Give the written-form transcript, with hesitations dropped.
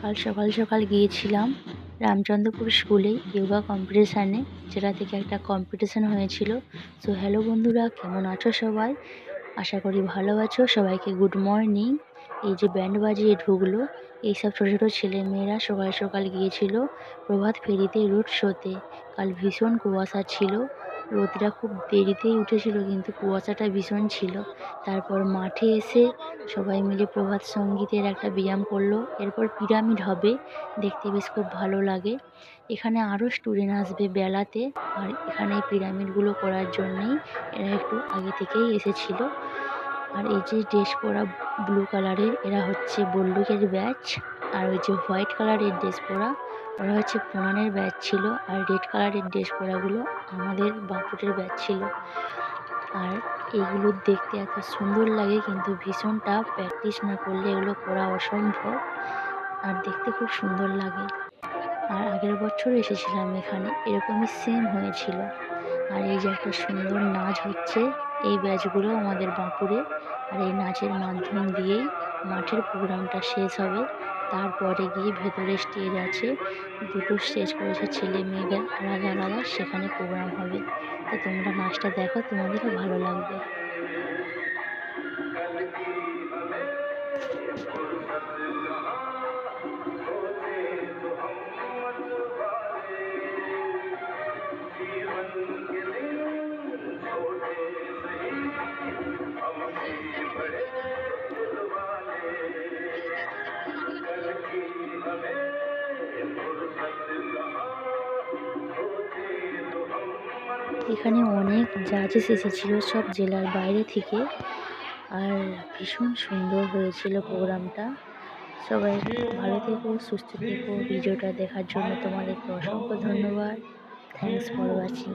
কাল সকাল সকাল গিয়েছিলাম রামচন্দ্রপুর স্কুলে যোগা কম্পিটিশানে, যেটা থেকে একটা কম্পিটিশান হয়েছিল। সো হ্যালো বন্ধুরা, কেমন আছো সবাই? আশা করি ভালো আছো। সবাইকে গুড মর্নিং। এই যে ব্যান্ড বাজিয়ে ঢুকলো, এইসব ছোটো ছোটো ছেলেমেয়েরা সকাল সকাল গিয়েছিল প্রভাত ফেরিতে রোড শোতে। কাল ভীষণ কুয়াশা ছিল, রোদটা খুব দেরিতেই উঠেছিল কিন্তু কুয়াশাটা ভীষণ ছিল। তারপর মাঠে এসে সবাই মিলে প্রভাত সঙ্গীতের একটা ব্যায়াম করলো। এরপর পিরামিড হবে, দেখতে বেশ খুব ভালো লাগে। এখানে আরও স্টুডেন্ট আসবে বেলাতে, আর এখানে এই পিরামিডগুলো করার জন্যেই এরা একটু আগে থেকেই এসেছিল। আর এই যে ড্রেস পরা ব্লু কালারের, এরা হচ্ছে বল্লুকের ব্যাচ। আর ওই যে হোয়াইট কালারের ড্রেস পরা, ওরা হচ্ছে প্রণানের ব্যাচ ছিল। আর রেড কালারের ড্রেস পরাগুলো আমাদের বাপুটের ব্যাচ ছিল। আর এইগুলো দেখতে এত সুন্দর লাগে, কিন্তু ভীষণটা প্র্যাকটিস না করলে এগুলো করা অসম্ভব। আর দেখতে খুব সুন্দর লাগে। আর আগের বছর এসেছিলাম এখানে, এরকমই সেম হয়েছিল। আর এই যে একটা সুন্দর নাচ হচ্ছে, এই ব্যাচগুলো আমাদের বাঁকুড়ে। আর এই নাচের মাধ্যম দিয়েই মাঠের প্রোগ্রামটা শেষ হবে। তারপরে গিয়ে ভেতরে স্টেজ আছে, দুটো স্টেজ করেছে ছেলে মেয়েদের আলাদা আলাদা, সেখানে প্রোগ্রাম হবে। তো তোমরা নাচটা দেখো, তোমাদেরও ভালো লাগবে। এখানে অনেক জাজেস এসেছিল সব জেলার বাইরে থেকে। আর ভীষণ সুন্দর হয়েছিল প্রোগ্রামটা। সবাই ভালো থেকো, সুস্থ থেকো। ভিডিওটা দেখার জন্য তোমাদেরকে অসংখ্য ধন্যবাদ। Thanks for watching.